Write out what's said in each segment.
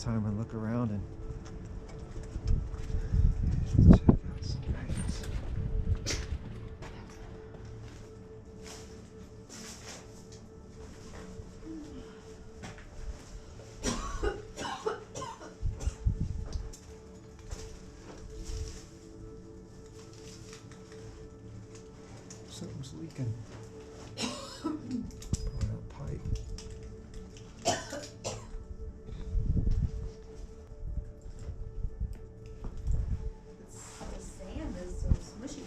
time and look around and check out some things. Something's leaking. Probably that pipe. The sand is so smushy.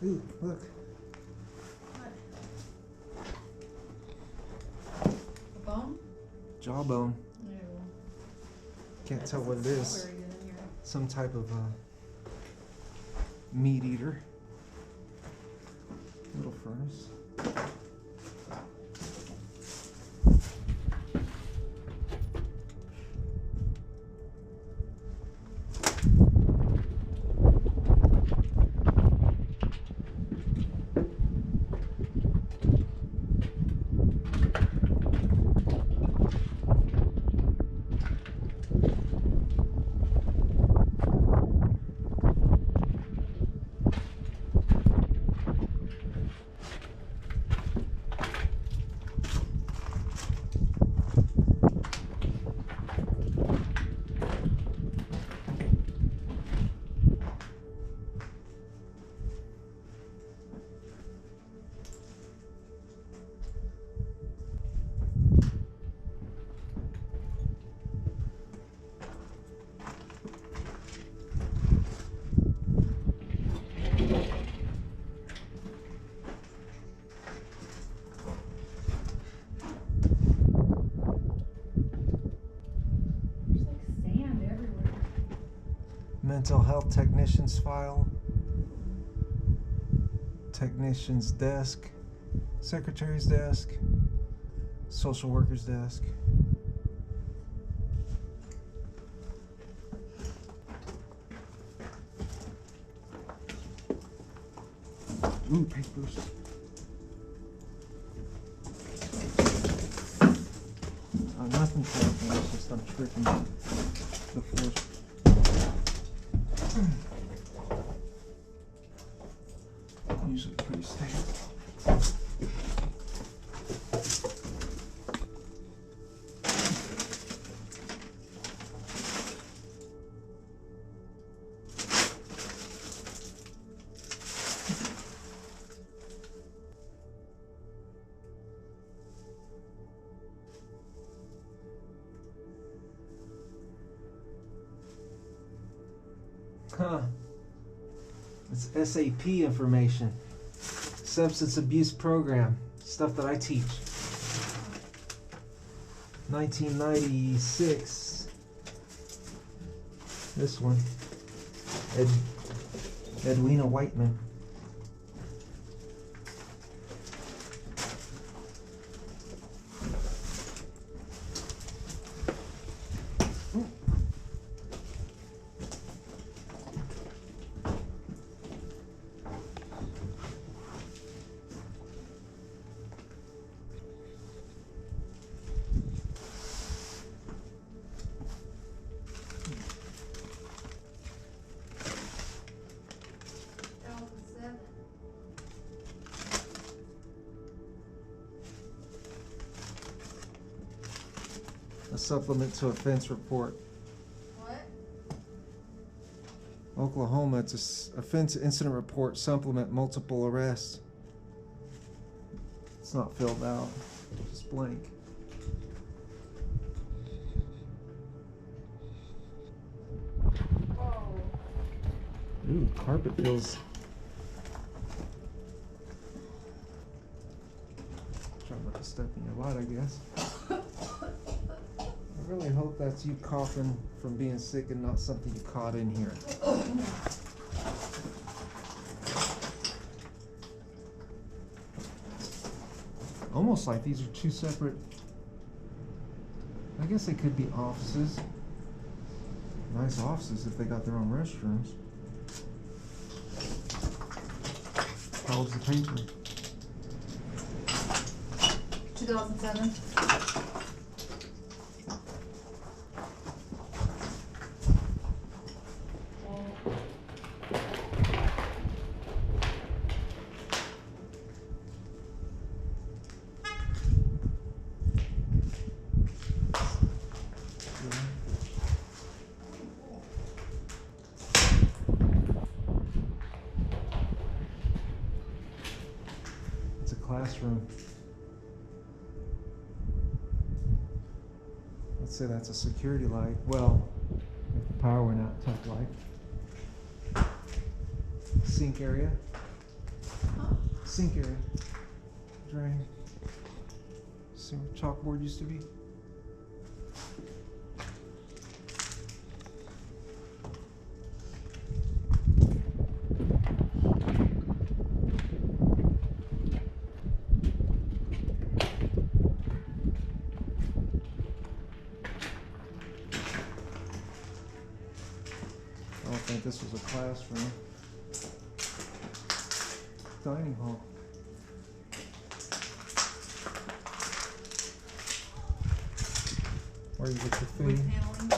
Ooh, look. What? A bone? Jawbone. No. Can't That tell what it doesn't is. smell very good in here. Some type of meat eater. Little furnace. There's like sand everywhere. Mental health technician's file. Technician's desk. Secretary's desk. Social worker's desk. Ooh, papers. Nothing happening, it's just I'm tripping the force. Usually pretty stable. Huh. It's SAP information. Substance abuse program. Stuff that I teach. 1996. This one. Edwina Whiteman. A supplement to offense report. What? Oklahoma, it's a offense incident report, supplement, multiple arrests. It's not filled out, it's blank. Oh. Ooh, carpet feels. Trying not to step in your light, I guess. I really hope that's you coughing from being sick and not something you caught in here. almost like these are two separate. I guess they could be offices. Nice offices if they got their own restrooms. How old's the paper? 2007. It's a classroom. Let's say that's a security light. Well, if the power went out, tough light. Sink area. Huh? Sink area. Drain. See where chalkboard used to be? I don't think this was a classroom. Dining hall. Where you get your Wood food. paneling.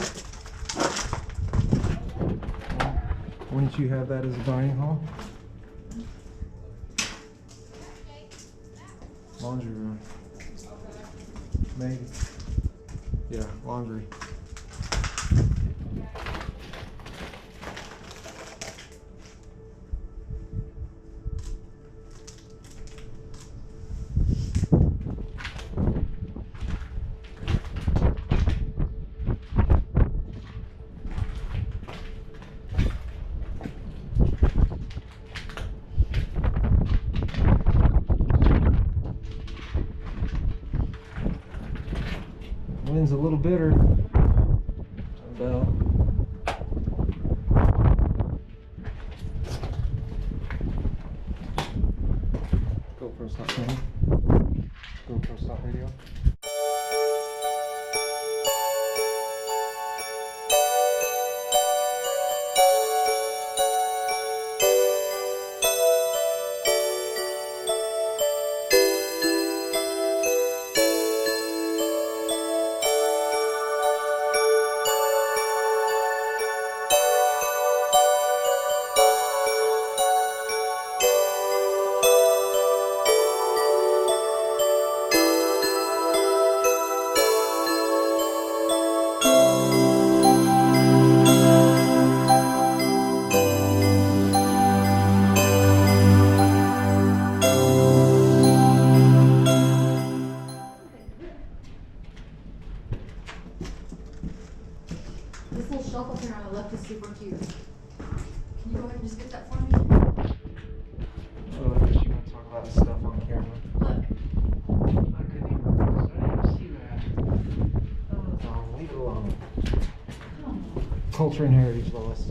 Wouldn't you have that as a dining hall? Laundry room. Maybe. Yeah, laundry. Wind's a little bitter. Bell. GoPro stop video. GoPro stop video. This little shelf up here on the left is super cute. Can you go ahead and just get that for me? Oh, I guess you want to talk about this stuff on camera. Look. I couldn't even I didn't even see that. Oh, leave it alone. Come on. Culture and heritage, Lois.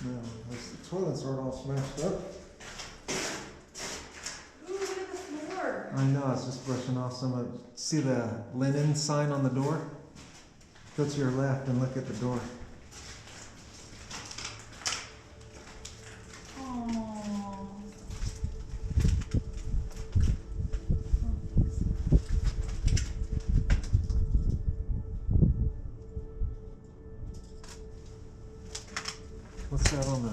No, the toilets aren't all smashed up. Ooh, look at the floor. I know, it's just brushing off some of. See the linen sign on the door? Go to your left and look at the door. Aww. What's that on the?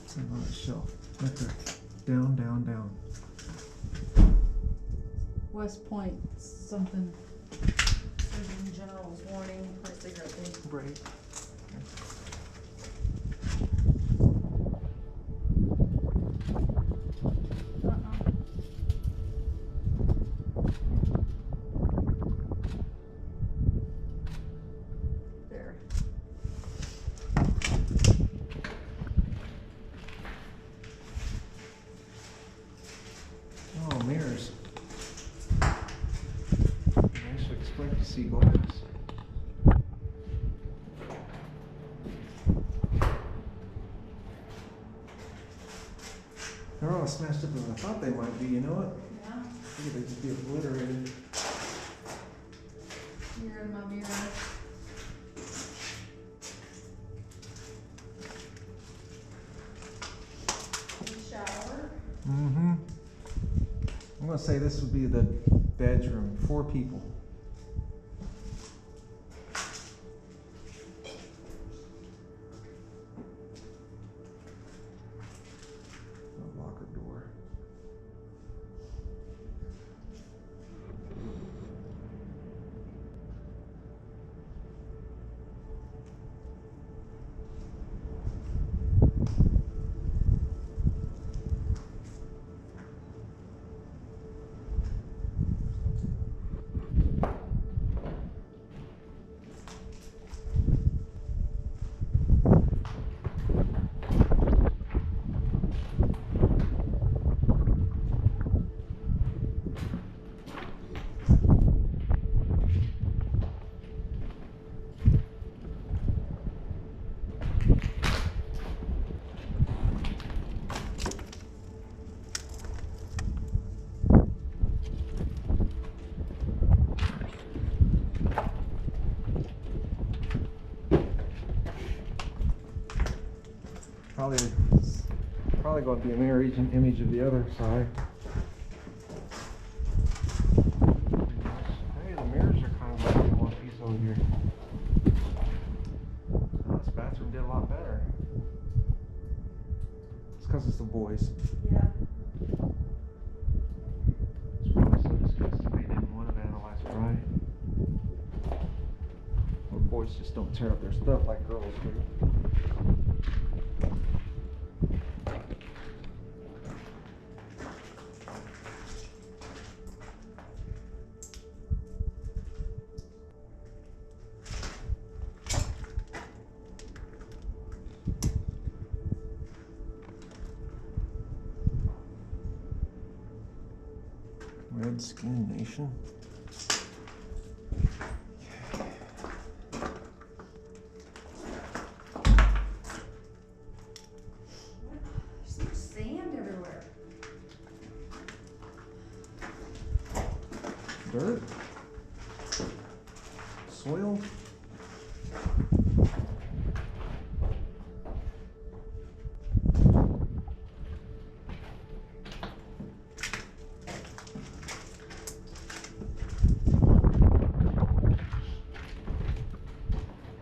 It's on the shelf. Right there. Down, down, down. West Point something. Surgeon General's warning for a cigarette thing. Right. There. Oh, mirrors. I should expect to see glass. They're all smashed up as I thought they might be, you know what? Yeah. I think they just be obliterated. Here in my mirror. The shower. Mm-hmm. I'm gonna say this would be the bedroom. 4 people. The locker door. Probably going to be a mirror image of the other side. Hey, the mirrors are kind of like in one piece over here. Oh, this bathroom did a lot better. It's because it's the boys. Yeah. It's probably so disgusting they didn't want to vandalize it right. Well, boys just don't tear up their stuff like girls do. Red Skin Nation. There's so much sand everywhere. Dirt. Soil.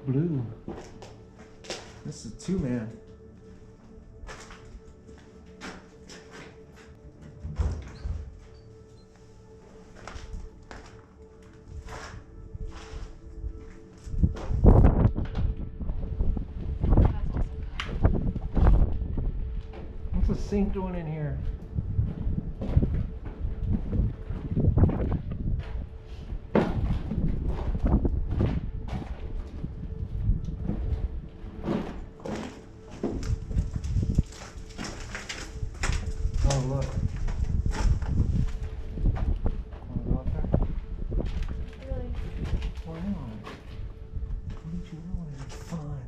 Blue. This is a 2-man. What's the sink doing in here? Oh, look. Wanna go up there? Really? Why not? Wouldn't you know it's fun?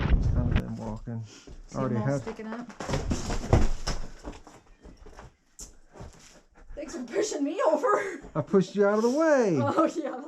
It's kind of them walking. See Already them all have. sticking up? pushing me over. I pushed you out of the way. Oh, yeah.